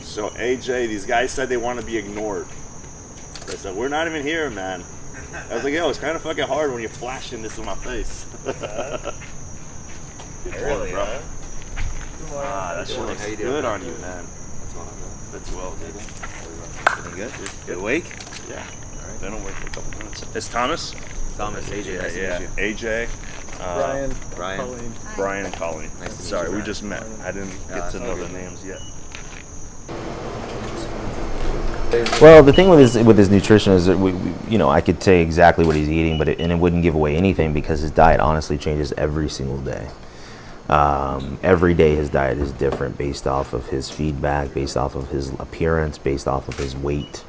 So AJ, these guys said they want to be ignored. They said, we're not even here, man. I was like, yo, it's kind of fucking hard when you're flashing this in my face. Early, bro. huh? Ah, that shit looks good on you, man. Fits well, dude. Feeling good? You awake? Yeah. All right. Been awake for a couple minutes. It's Thomas? Thomas, AJ, nice to meet you. AJ. Brian. Colleen. Brian and Colleen. Nice to meet Sorry, you, we Brian. just met. I didn't get to know the names yet. Well, the thing with his nutrition is that we I could say exactly what he's eating, but it wouldn't give away anything because his diet honestly changes every single day. Every day his diet is different based off of his feedback, based off of his appearance, based off of his weight.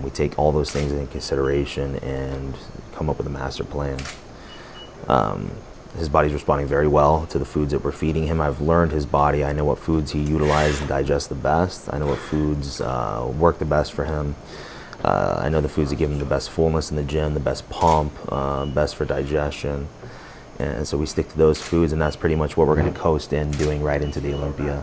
We take all those things into consideration and come up with a master plan. His body's responding very well to the foods that we're feeding him. I've learned his body. I know what foods he utilizes and digests the best. I know what foods work the best for him. I know the foods that give him the best fullness in the gym, the best pump, best for digestion. And so we stick to those foods, and that's pretty much what we're going to coast in doing right into the Olympia.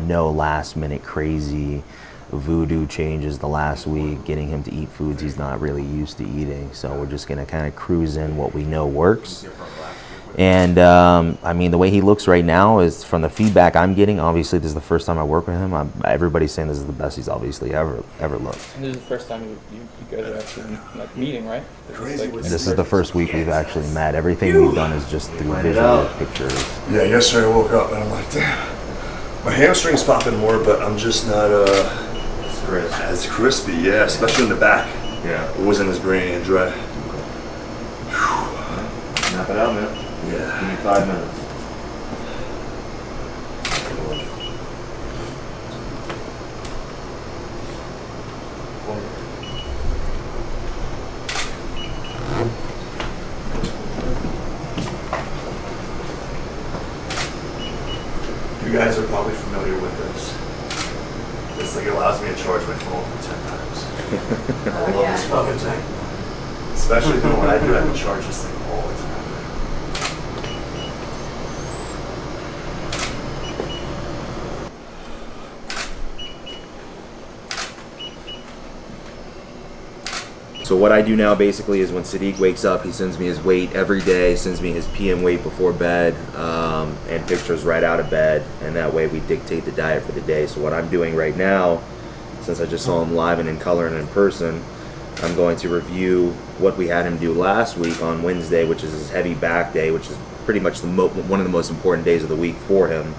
No last minute crazy voodoo changes the last week, getting him to eat foods he's not really used to eating. So we're just going to kind of cruise in what we know works. And I mean, the way he looks right now is from the feedback I'm getting. Obviously, this is the first time I work with him. Everybody's saying this is the best he's obviously ever looked. And this is the first time you guys are actually meeting, right? This is the first week we've actually met. Everything we've done is just through visual pictures. Yeah, yesterday I woke up and I'm like, damn, my hamstring's popping more, but I'm just not as crispy. Yeah, especially in the back. Yeah. It wasn't as grainy and dry. Knock it out, man. Yeah. Give me 5 minutes. You guys are probably familiar with this. This thing allows me to charge my phone for 10 times. I love this fucking thing. Especially doing what I do, I can charge this thing all the time. So what I do now basically is when Sadiq wakes up, he sends me his weight every day, sends me his PM weight before bed, and pictures right out of bed, and that way we dictate the diet for the day. So what I'm doing right now, since I just saw him live and in color and in person, I'm going to review what we had him do last week on Wednesday, which is his heavy back day, which is pretty much one of the most important days of the week for him,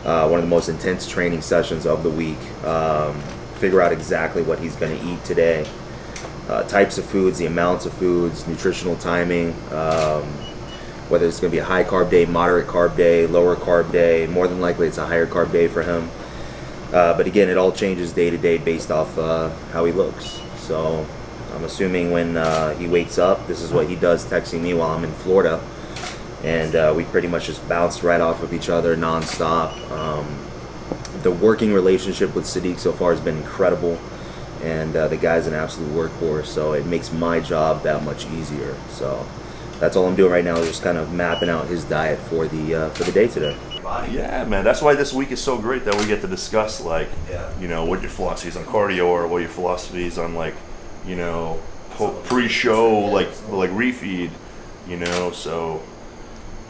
one of the most intense training sessions of the week. Figure out exactly what he's going to eat today. Types of foods, the amounts of foods, nutritional timing, whether it's going to be a high carb day, moderate carb day, lower carb day. More than likely it's a higher carb day for him. But again, it all changes day to day based off how he looks. So I'm assuming when he wakes up, this is what he does texting me while I'm in Florida. And we pretty much just bounce right off of each other nonstop. The working relationship with Sadiq so far has been incredible. And the guy's an absolute workhorse, so it makes my job that much easier. So that's all I'm doing right now is just kind of mapping out his diet for the day today. Yeah, man. That's why this week is so great that we get to discuss, like, you know, what your philosophy is on cardio or what your philosophy is on, like, you know, pre-show, like refeed, you know. So,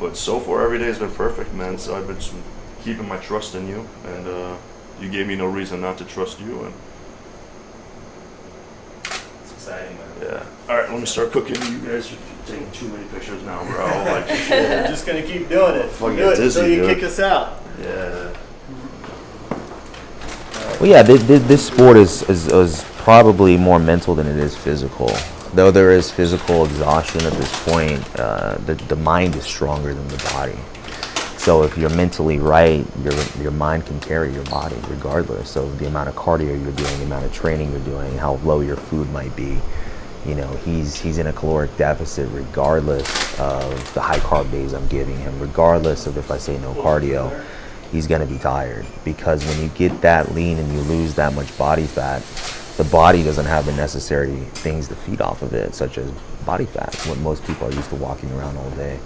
but so far every day has been perfect, man. So I've been just keeping my trust in you, and you gave me no reason not to trust you. And Exciting, man. yeah. All right, let me start cooking. You guys are taking too many pictures now, bro. Like, We're just gonna keep doing it. Fucking Do it dizzy, until you dude. kick us out. yeah. Well, yeah, this sport is probably more mental than it is physical. Though there is physical exhaustion at this point, the mind is stronger than the body. So if you're mentally right, your mind can carry your body regardless of the amount of cardio you're doing, the amount of training you're doing, how low your food might be. You know, he's in a caloric deficit regardless of the high carb days I'm giving him, regardless of if I say no cardio. He's going to be tired because when you get that lean and you lose that much body fat, the body doesn't have the necessary things to feed off of it, such as body fat, what most people are used to walking around all day.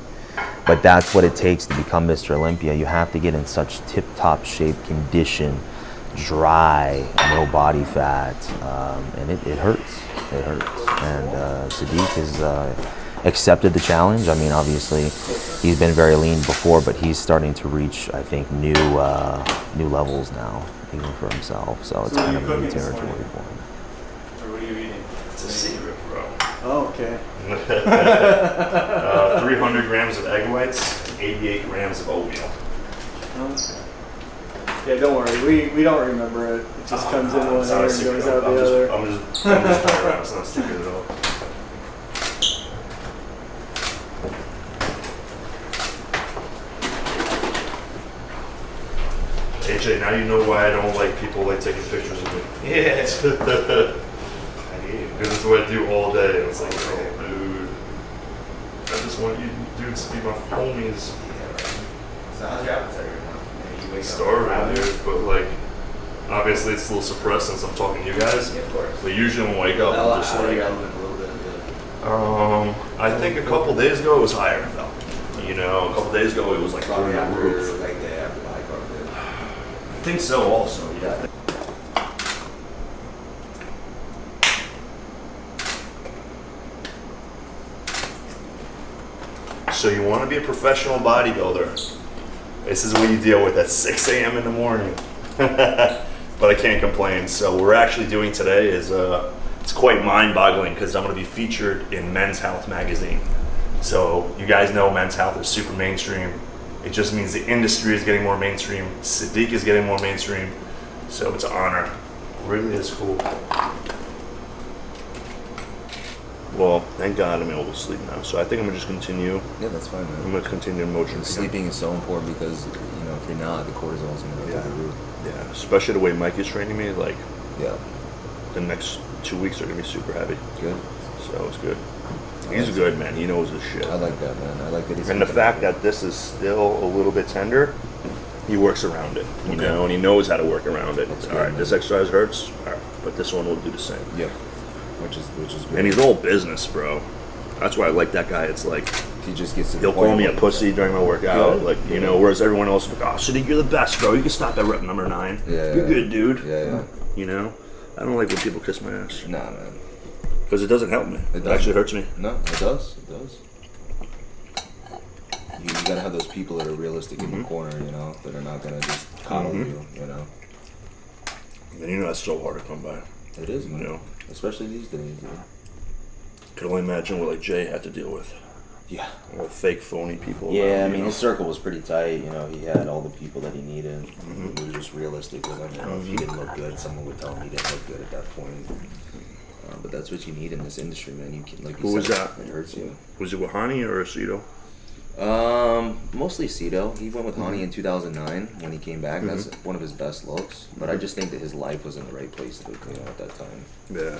But that's what it takes to become Mr. Olympia. You have to get in such tip-top shape, condition, dry, no body fat, and it hurts. It hurts. And Sadiq has accepted the challenge. I mean, obviously, he's been very lean before, but he's starting to reach, I think, new levels now, even for himself. So it's kind of new territory for him. Or what are you eating? It's a secret, bro. Oh, okay. 300 grams of egg whites, 88 grams of oatmeal. Okay. Yeah, don't worry. We don't remember it. It just comes in one It's not ear a and secret. goes out the other. I'm just playing around. It's not a secret at all. AJ, now you know why I don't like people like taking pictures of me. Yeah. Because it's what I do all day. And it's like, oh, dude, I just want you dudes to be my homies. So how's your appetite right now? You wake up Starving, dude, but like, obviously it's a little suppressed since I'm talking to you guys. Yeah, of course. But usually when I wake up, I'm just like, relevant a little bit. I think a couple days ago it was higher though. You know, a couple days ago it was like through the roof. Like day after the high carb day. I think so also, yeah. So you want to be a professional bodybuilder. This is what you deal with at 6 a.m. in the morning. But I can't complain. So what we're actually doing today is, it's quite mind-boggling because I'm going to be featured in Men's Health magazine. So you guys know Men's Health is super mainstream. It just means the industry is getting more mainstream. Sadiq is getting more mainstream. So it's an honor. Really is cool. Well, thank God I'm able to sleep now. So I think I'm going to just continue. Yeah, that's fine, man. I'm going to continue in motion. Sleeping is so important because, you know, if you're not, the cortisol is going to go through the roof. Yeah, especially the way Mike is training me. Like, Yeah, the next 2 weeks are going to be super heavy. good. So it's good. He's good, man. He knows his shit. I like that, man. I like that he's... And the fact that this is still a little bit tender, he works around it, you know, and he knows how to work around it. That's All good, right, man. this exercise hurts, all right, but this one will do the same. Yeah, which is good. And he's all business, bro. That's why I like that guy. It's like, He just gets to the he'll point call me a where- pussy during my workout, Good. like, you know, whereas everyone else is like, oh, Sadiq, you're the best, bro. You can stop at rep number 9. Yeah, You're yeah. good, dude. Yeah, You know? I don't like when people kiss my ass. yeah. Nah, man. Because it doesn't help me. It doesn't. actually hurts me. No, it does. It does. You gotta have those people that are realistic in your corner, you know, that are not gonna just coddle you, you know. And you know that's so hard to come by. It is, man. You know? Especially these days, dude. Could only imagine what like Jay had to deal with. Yeah. All fake, phony people. Yeah, around, I you mean, know? his circle was pretty tight. You know, he had all the people that he needed. He was just realistic with him. You know, if he didn't look good, someone would tell him he didn't look good at that point. But that's what you need in this industry, man. You can, like you Who was said, that? it hurts you. Was it with Hani or Aceto? Mostly Cito. He went with Hani in 2009 when he came back. That's one of his best looks. But I just think that his life was in the right place, you know, at that time. Yeah.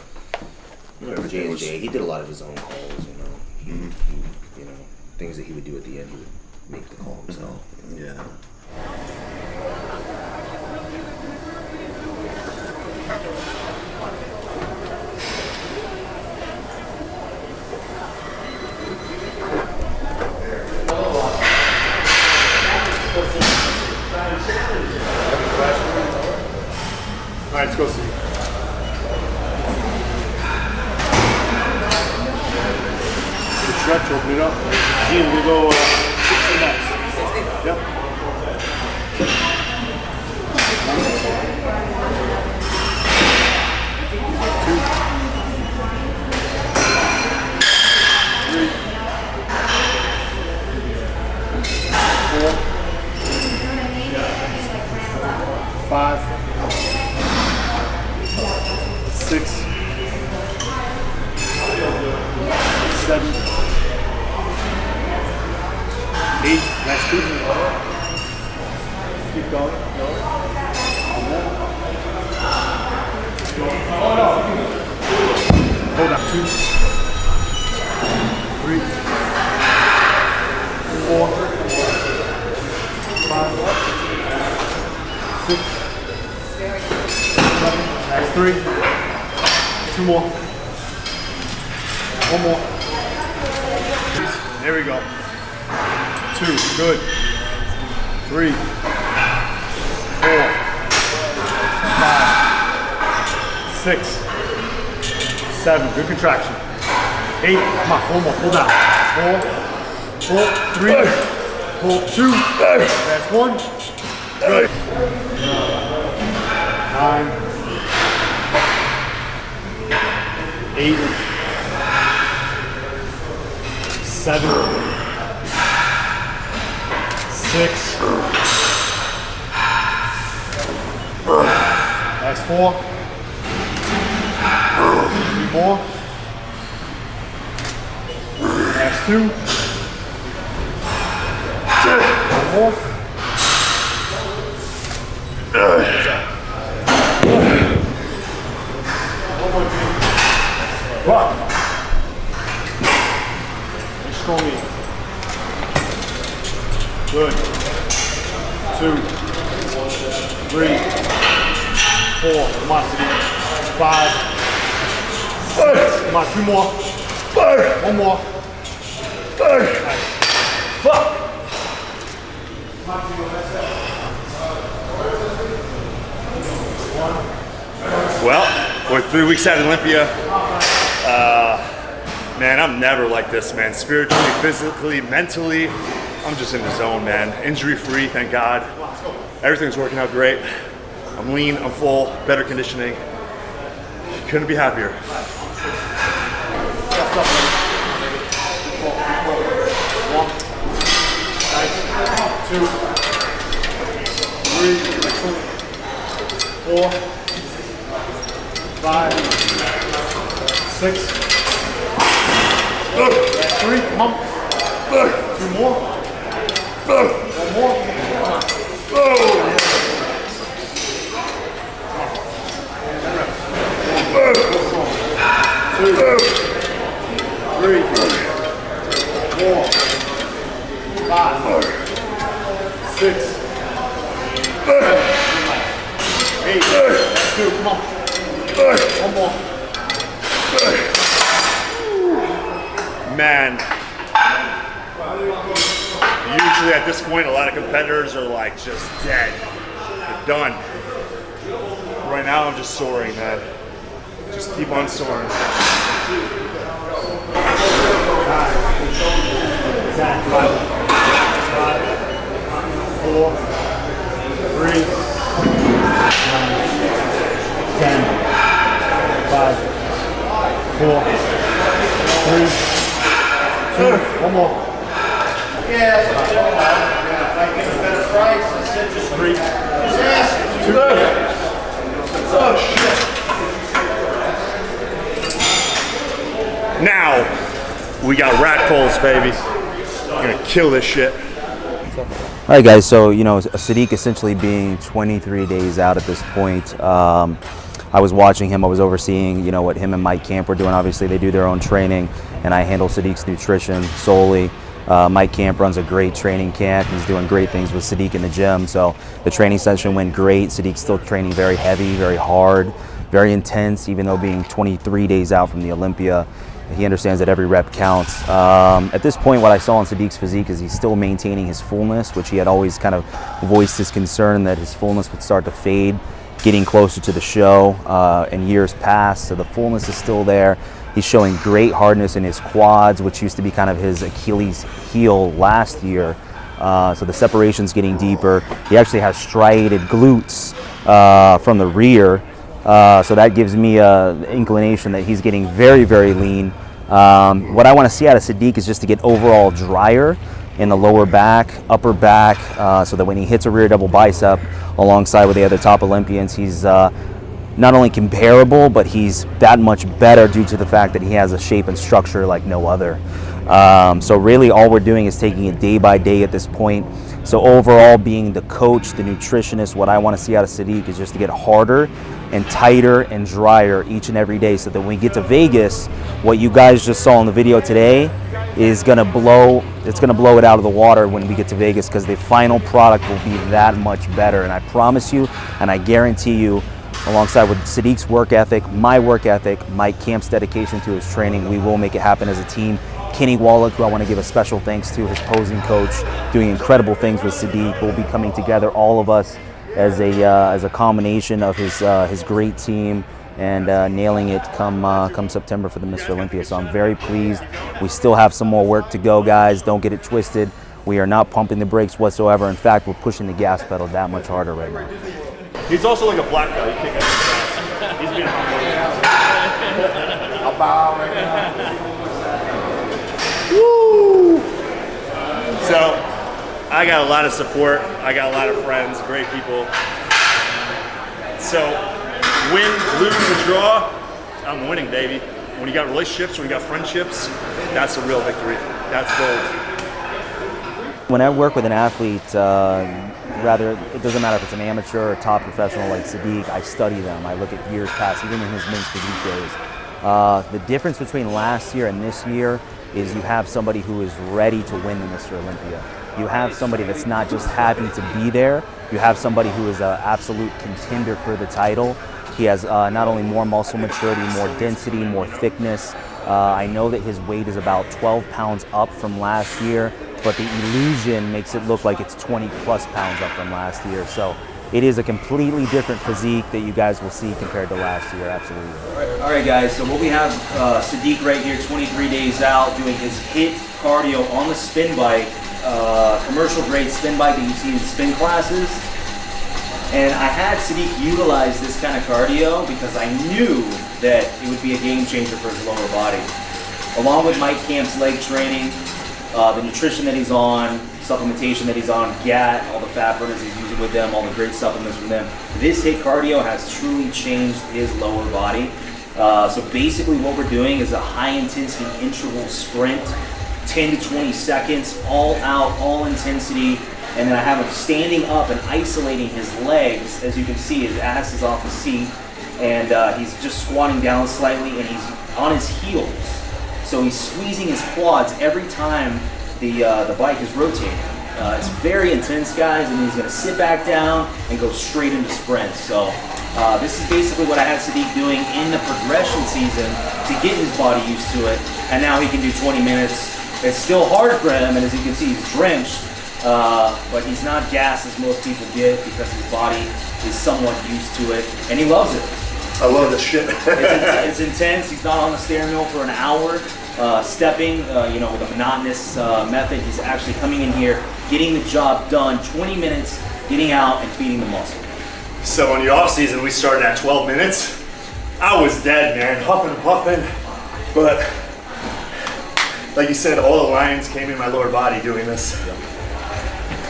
J and J, he did a lot of his own calls, you know. He, you know, things that he would do at the end, he would make the call himself. Yeah. All right, let's go see. Stretch, open it up. Gene, we go 60 max. Yep. Five, 6, 7, 8. Next 2. Keep going. Hold on. 2, 3, 4, 5, 6, 7. That's 3. 2 more. 1 more. There we go. 2. Good. 3, 4, 6, 7, good contraction. 8, come on, 4 more, pull down. 4, 3, pull 2, that's 1. Good. 9, 8, 7, 6. That's 4. 3 more. That's 2. 1 more. What? You show me. Good. 2, 3, 4. Come on, 5, 6. Come on, 2 more. 1 more. Nice. Fuck. Well, we're 3 weeks out of Olympia. Man, I'm never like this, man. Spiritually, physically, mentally, I'm just in the zone, man. Injury-free, thank God. Everything's working out great. I'm lean, I'm full, better conditioning. Couldn't be happier. 2, 3, 4, 5, 6. 3, come on. 2 more. 1 more. Two, 3, 4, 5, 6, 7, 8. 2, come on. 1 more. Man, usually at this point, a lot of competitors are like just dead. They're done. Right now, I'm just soaring, man. Just keep on soaring. 9, 10, 5, 4, 3, 10, 5, 4, 3, 2, 1 more. Yeah, if I get a better price, I said just 3, ask. 2. Oh shit. Now, we got rat poles, baby. We're gonna kill this shit. All right, guys. So Sadiq essentially being 23 days out at this point. I was watching him. I was overseeing, what him and Mike Camp were doing. Obviously, they do their own training, and I handle Sadiq's nutrition solely. Mike Camp runs a great training camp. He's doing great things with Sadiq in the gym. So the training session went great. Sadiq's still training very heavy, very hard, very intense, even though being 23 days out from the Olympia. He understands that every rep counts. At this point, what I saw in Sadiq's physique is he's still maintaining his fullness, which he had always kind of voiced his concern that his fullness would start to fade, getting closer to the show in years past. So the fullness is still there. He's showing great hardness in his quads, which used to be kind of his Achilles heel last year. So the separation's getting deeper. He actually has striated glutes from the rear. So that gives me an inclination that he's getting very, very lean. What I want to see out of Sadiq is just to get overall drier in the lower back, upper back, so that when he hits a rear double bicep alongside with the other top Olympians, he's not only comparable, but he's that much better due to the fact that he has a shape and structure like no other. So really all we're doing is taking it day by day at this point. So overall, being the coach, the nutritionist, what I want to see out of Sadiq is just to get harder and tighter and drier each and every day, so that when we get to Vegas, what you guys just saw in the video today is gonna blow it out of the water when we get to Vegas, because the final product will be that much better. And I promise you, and I guarantee you, alongside with Sadiq's work ethic, my work ethic, Mike Camp's dedication to his training, we will make it happen as a team. Kenny Wallach, who I want to give a special thanks to, his posing coach, doing incredible things with Sadiq. We'll be coming together, all of us, as a combination of his great team and nailing it come September for the Mr. Olympia. So I'm very pleased. We still have some more work to go, guys. Don't get it twisted. We are not pumping the brakes whatsoever. In fact, we're pushing the gas pedal that much harder right now. He's also like a black guy. He can't get his He's being humble. I'll bow right now. Woo! So, I got a lot of support. I got a lot of friends, great people. So, win, lose, or draw, I'm winning, baby. When you got relationships, when you got friendships, that's a real victory. That's gold. When I work with an athlete, rather, it doesn't matter if it's an amateur or top professional like Sadiq, I study them. I look at years past, even in his men's physique days. The difference between last year and this year is you have somebody who is ready to win the Mr. Olympia. You have somebody that's not just happy to be there. You have somebody who is an absolute contender for the title. He has not only more muscle maturity, more density, more thickness. I know that his weight is about 12 pounds up from last year, but the illusion makes it look like it's 20 plus pounds up from last year. So it is a completely different physique that you guys will see compared to last year, absolutely. All right, guys, so what we have Sadiq right here, 23 days out, doing his HIIT cardio on the spin bike, commercial grade spin bike that you see in spin classes. And I had Sadiq utilize this kind of cardio because I knew that it would be a game changer for his lower body. Along with Mike Camp's leg training, the nutrition that he's on, supplementation that he's on, GAT, all the fat burners he's using with them, all the great supplements from them. This HIIT cardio has truly changed his lower body. So basically what we're doing is a high intensity interval sprint, 10 to 20 seconds, all out, all intensity. And then I have him standing up and isolating his legs. As you can see, his ass is off the seat, and he's just squatting down slightly, and he's on his heels. So he's squeezing his quads every time the bike is rotating. It's very intense, guys, and he's gonna sit back down and go straight into sprints. So this is basically what I had Sadiq doing in the progression season to get his body used to it, and now he can do 20 minutes. It's still hard for him, and as you can see, he's drenched. But he's not gassed as most people get because his body is somewhat used to it, and he loves it. I love this shit. It's intense. He's not on the stair mill for an hour, stepping, with a monotonous method. He's actually coming in here, getting the job done, 20 minutes, getting out and feeding the muscle. So in the off season, we started at 12 minutes. I was dead, man, huffing and puffing, but like you said, all the lines came in my lower body doing this.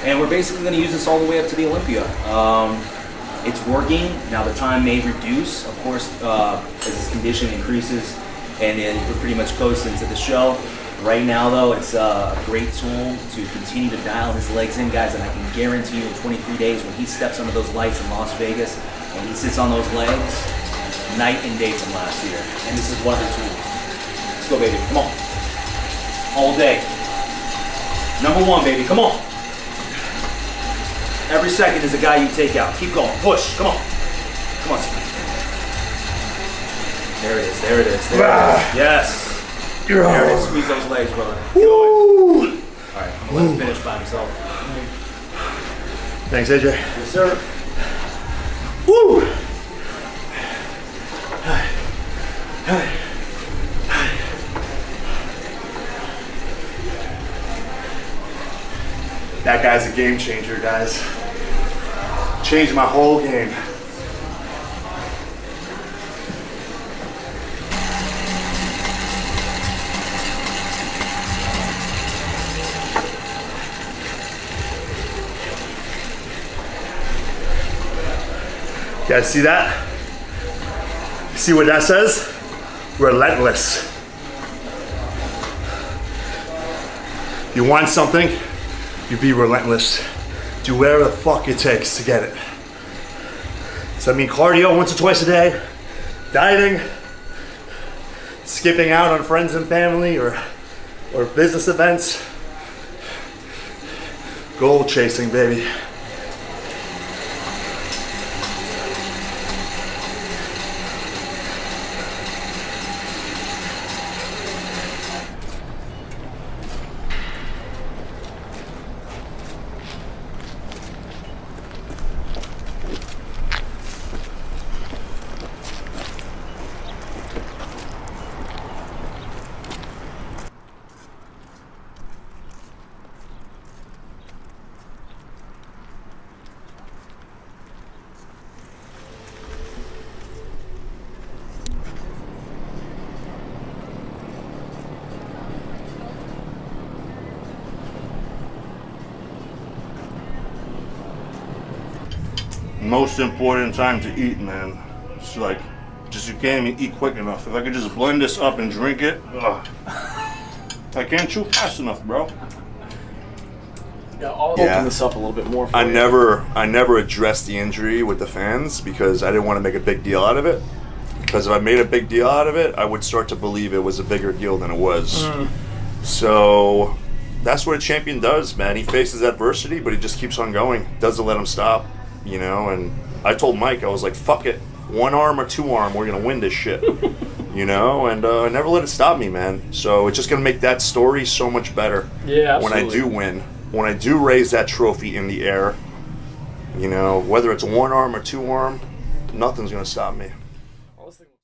And we're basically going to use this all the way up to the Olympia. It's working. Now the time may reduce, of course, as his condition increases, and then we're pretty close into the show. Right now, though, it's a great tool to continue to dial his legs in, guys, and I can guarantee you in 23 days when he steps under those lights in Las Vegas and he sits on those legs, night and day from last year. And this is one of the tools. Let's go, baby. Come on. All day. Number one, baby. Come on. Every second is a guy you take out. Keep going. Push. Come on. Come on. There it is. There it is. There it is. Yes. There it is. Squeeze those legs, brother. Woo! All right. I'm going to let him finish by himself. Thanks, AJ. Yes, sir. Woo! That guy's a game changer, guys. Changed my whole game. You guys see that? See what that says? Relentless. You want something? You be relentless. Do whatever the fuck it takes to get it. So I mean cardio once or twice a day, dieting, skipping out on friends and family or business events, goal chasing, baby. most important time to eat, man. It's like, just you can't even eat quick enough. If I could just blend this up and drink it, I can't chew fast enough, bro. Yeah, I'll Yeah. open this up a little bit more for I you. never addressed the injury with the fans because I didn't want to make a big deal out of it. Because if I made a big deal out of it, I would start to believe it was a bigger deal than it was. So that's what a champion does, man. He faces adversity, but he just keeps on going. Doesn't let him stop, you know. And I told Mike, I was like, fuck it. 1 arm or 2 arm, we're going to win this shit. You know, and I never let it stop me, man. So it's just going to make that story so much better. Yeah, When I absolutely. do win. When I do raise that trophy in the air, you know, whether it's 1 arm or 2 arm, nothing's going to stop me. I was thinking-